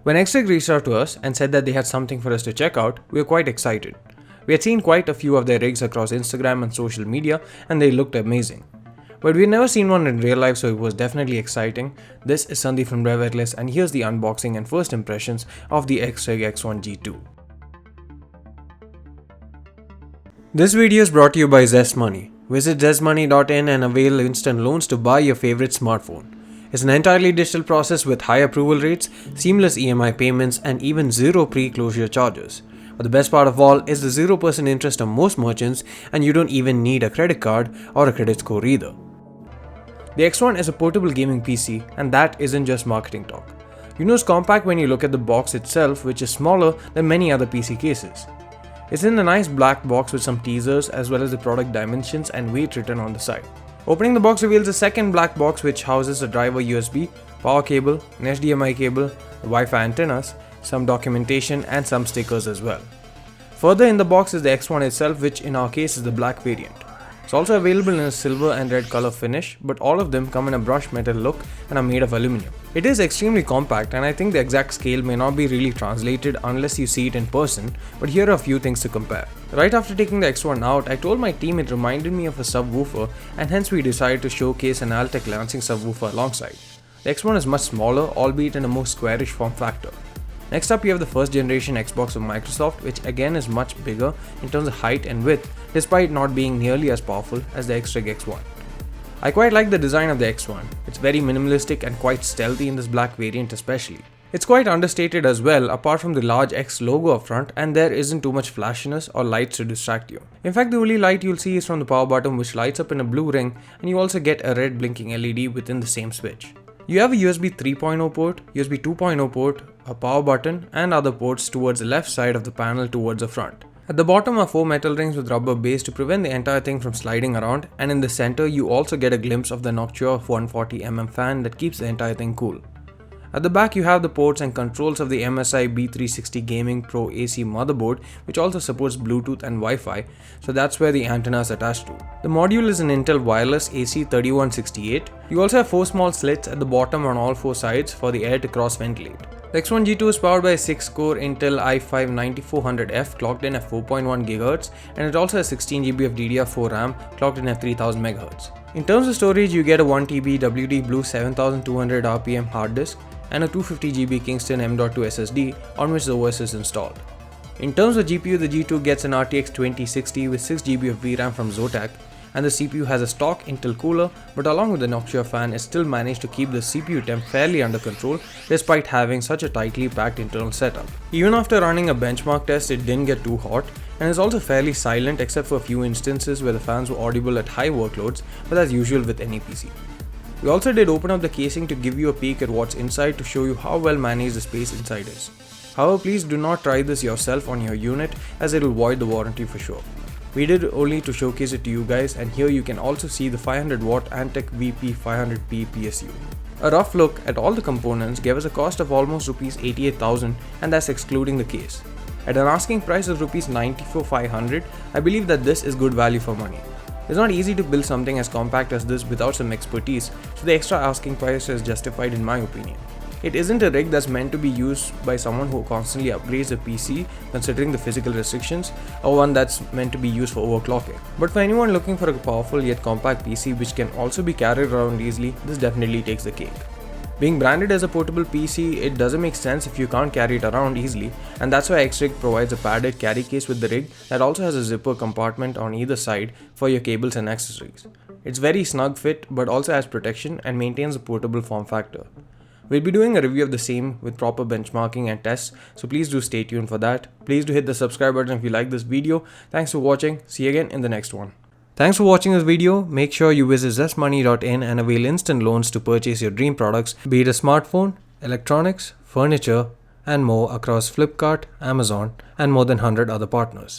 When XRig reached out to us and said that they had something for us to check out, we were quite excited. We had seen quite a few of their rigs across Instagram and social media and they looked amazing. But we had never seen one in real life, so it was definitely exciting. This is Sandeep from Revertless and here's the unboxing and first impressions of the XRig X1-G2. This video is brought to you by Zest Money. Visit zestmoney.in and avail instant loans to buy your favorite smartphone. It's an entirely digital process with high approval rates, seamless EMI payments, and even zero pre-closure charges. But the best part of all is the 0% interest on most merchants, and you don't even need a credit card or a credit score either. The X1 is a portable gaming PC, and that isn't just marketing talk. You know it's compact when you look at the box itself, which is smaller than many other PC cases. It's in a nice black box with some teasers as well as the product dimensions and weight written on the side. Opening the box reveals a second black box which houses a driver USB, power cable, an HDMI cable, Wi-Fi antennas, some documentation and some stickers as well. Further in the box is the X1 itself, which in our case is the black variant. It's also available in a silver and red color finish, but all of them come in a brushed metal look and are made of aluminum. It is extremely compact and I think the exact scale may not be really translated unless you see it in person, but here are a few things to compare. Right after taking the X1 out, I told my team it reminded me of a subwoofer and hence we decided to showcase an Altec Lansing subwoofer alongside. The X1 is much smaller, albeit in a more squarish form factor. Next up, you have the first generation Xbox of Microsoft, which again is much bigger in terms of height and width, despite not being nearly as powerful as the XRig X1. I quite like the design of the X1. It's very minimalistic and quite stealthy in this black variant especially. It's quite understated as well, apart from the large X logo up front, and there isn't too much flashiness or lights to distract you. In fact, the only light you'll see is from the power button, which lights up in a blue ring, and you also get a red blinking LED within the same switch. You have a USB 3.0 port, USB 2.0 port, a power button and other ports towards the left side of the panel towards the front. At the bottom are 4 metal rings with rubber base to prevent the entire thing from sliding around, and in the center you also get a glimpse of the Noctua 140mm fan that keeps the entire thing cool. At the back you have the ports and controls of the MSI B360 Gaming Pro AC motherboard, which also supports Bluetooth and Wi-Fi, so that's where the antenna is attached to. The module is an Intel Wireless AC3168. You also have 4 small slits at the bottom on all 4 sides for the air to cross ventilate. The X1-G2 is powered by a 6-core Intel i5-9400F clocked in at 4.1 GHz, and it also has 16GB of DDR4 RAM clocked in at 3000 MHz. In terms of storage, you get a 1TB WD Blue 7200 RPM hard disk and a 250GB Kingston M.2 SSD on which the OS is installed. In terms of GPU, the G2 gets an RTX 2060 with 6GB of VRAM from Zotac, and the CPU has a stock Intel cooler, but along with the Noctua fan, it still managed to keep the CPU temp fairly under control despite having such a tightly packed internal setup. Even after running a benchmark test, it didn't get too hot, and is also fairly silent except for a few instances where the fans were audible at high workloads, but as usual with any PC. We also did open up the casing to give you a peek at what's inside to show you how well managed the space inside is. However, please do not try this yourself on your unit as it will void the warranty for sure. We did it only to showcase it to you guys, and here you can also see the 500W Antec VP500P PSU. A rough look at all the components gave us a cost of almost Rs 88,000, and that's excluding the case. At an asking price of Rs 94,500, I believe that this is good value for money. It's not easy to build something as compact as this without some expertise, so the extra asking price is justified in my opinion. It isn't a rig that's meant to be used by someone who constantly upgrades a PC considering the physical restrictions, or one that's meant to be used for overclocking. But for anyone looking for a powerful yet compact PC which can also be carried around easily, this definitely takes the cake. Being branded as a portable PC, it doesn't make sense if you can't carry it around easily, and that's why XRig provides a padded carry case with the rig that also has a zipper compartment on either side for your cables and accessories. It's very snug fit but also has protection and maintains a portable form factor. We'll be doing a review of the same with proper benchmarking and tests, so please do stay tuned for that. Please do hit the subscribe button if you like this video. Thanks for watching. See you again in the next one. Thanks for watching this video. Make sure you visit zestmoney.in and avail instant loans to purchase your dream products, be it a smartphone, electronics, furniture, and more across Flipkart, Amazon, and more than 100 other partners.